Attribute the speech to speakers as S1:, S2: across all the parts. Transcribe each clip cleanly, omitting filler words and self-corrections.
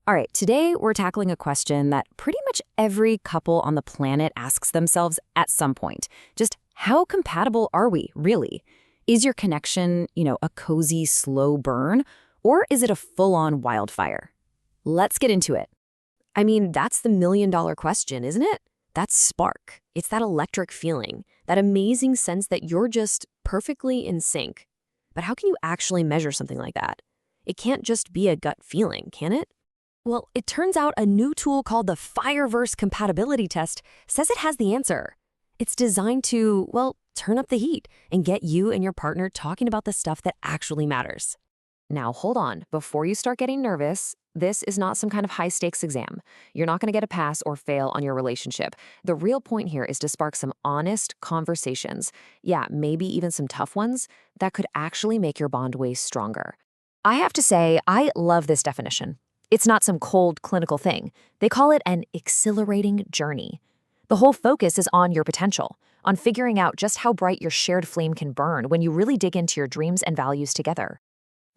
S1: All right, today we're tackling a question that pretty much every couple on the planet asks themselves at some point. Just how compatible are we, really? Is your connection, a cozy, slow burn, or is it a full-on wildfire? Let's get into it.
S2: I mean, that's the million-dollar question, isn't it? That spark. It's that electric feeling, that amazing sense that you're just perfectly in sync. But how can you actually measure something like that? It can't just be a gut feeling, can it? Well, it turns out a new tool called the Fyah-Verse compatibility test says it has the answer. It's designed to, well, turn up the heat and get you and your partner talking about the stuff that actually matters.
S1: Now, hold on. Before you start getting nervous, this is not some kind of high-stakes exam. You're not going to get a pass or fail on your relationship. The real point here is to spark some honest conversations. Yeah, maybe even some tough ones that could actually make your bond way stronger. I have to say, I love this definition. It's not some cold clinical thing. They call it an exhilarating journey. The whole focus is on your potential, on figuring out just how bright your shared flame can burn when you really dig into your dreams and values together.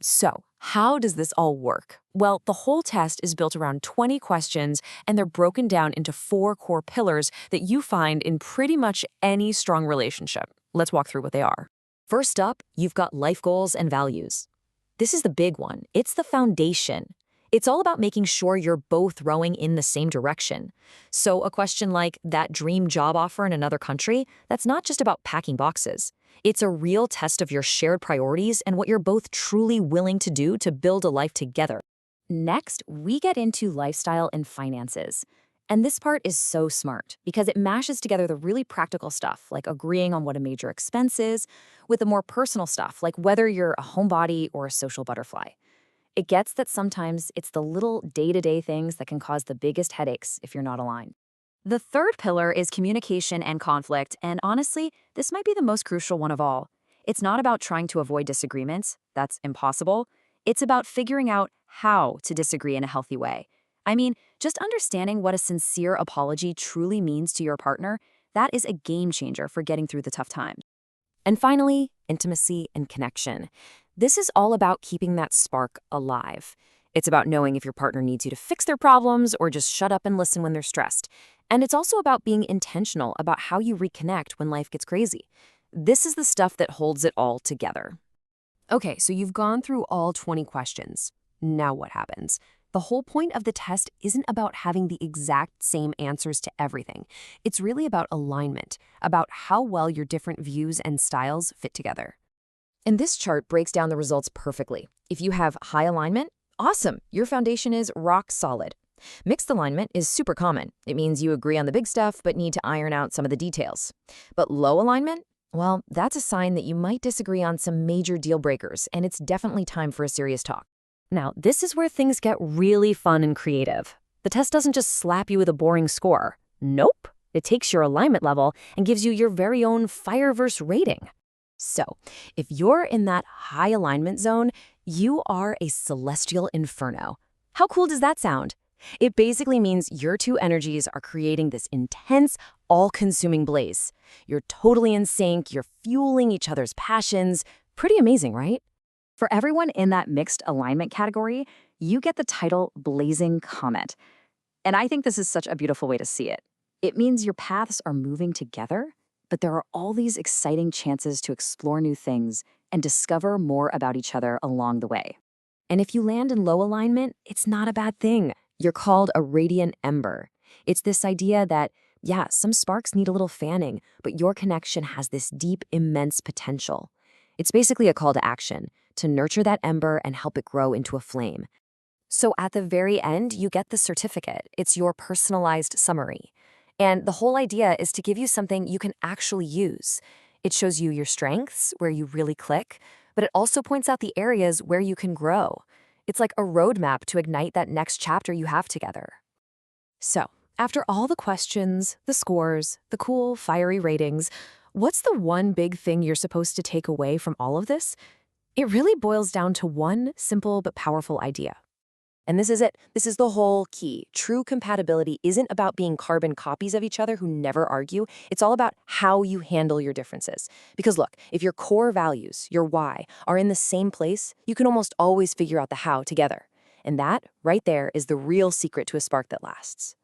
S1: So, how does this all work? Well, the whole test is built around 20 questions, and they're broken down into 4 core pillars that you find in pretty much any strong relationship. Let's walk through what they are. First up, you've got life goals and values. This is the big one. It's the foundation. It's all about making sure you're both rowing in the same direction. So a question like that dream job offer in another country, that's not just about packing boxes. It's a real test of your shared priorities and what you're both truly willing to do to build a life together. Next, we get into lifestyle and finances. And this part is so smart because it mashes together the really practical stuff, like agreeing on what a major expense is, with the more personal stuff, like whether you're a homebody or a social butterfly. It gets that sometimes it's the little day-to-day things that can cause the biggest headaches if you're not aligned. The third pillar is communication and conflict, and honestly, this might be the most crucial one of all. It's not about trying to avoid disagreements. That's impossible. It's about figuring out how to disagree in a healthy way. I mean, just understanding what a sincere apology truly means to your partner, that is a game changer for getting through the tough times. And finally, intimacy and connection. This is all about keeping that spark alive. It's about knowing if your partner needs you to fix their problems or just shut up and listen when they're stressed. And it's also about being intentional about how you reconnect when life gets crazy. This is the stuff that holds it all together.
S2: Okay, so you've gone through all 20 questions. Now what happens? The whole point of the test isn't about having the exact same answers to everything. It's really about alignment, about how well your different views and styles fit together.
S1: And this chart breaks down the results perfectly. If you have high alignment, awesome, your foundation is rock solid. Mixed alignment is super common. It means you agree on the big stuff but need to iron out some of the details. But low alignment? Well, that's a sign that you might disagree on some major deal breakers, and it's definitely time for a serious talk. Now, this is where things get really fun and creative. The test doesn't just slap you with a boring score. Nope. It takes your alignment level and gives you your very own Fyah-Verse rating. So, if you're in that high alignment zone, you are a celestial inferno. How cool does that sound? It basically means your two energies are creating this intense, all-consuming blaze. You're totally in sync, you're fueling each other's passions. Pretty amazing, right? For everyone in that mixed alignment category, you get the title Blazing Comet. And I think this is such a beautiful way to see it. It means your paths are moving together, but there are all these exciting chances to explore new things and discover more about each other along the way. And if you land in low alignment, it's not a bad thing. You're called a radiant ember. It's this idea that, yeah, some sparks need a little fanning, but your connection has this deep, immense potential. It's basically a call to action, to nurture that ember and help it grow into a flame. So at the very end, you get the certificate. It's your personalized summary. And the whole idea is to give you something you can actually use. It shows you your strengths, where you really click, but it also points out the areas where you can grow. It's like a roadmap to ignite that next chapter you have together. So, after all the questions, the scores, the cool, fiery ratings, what's the one big thing you're supposed to take away from all of this? It really boils down to one simple but powerful idea. And this is it. This is the whole key. True compatibility isn't about being carbon copies of each other who never argue. It's all about how you handle your differences. Because look, if your core values, your why, are in the same place, you can almost always figure out the how together. And that, right there, is the real secret to a spark that lasts.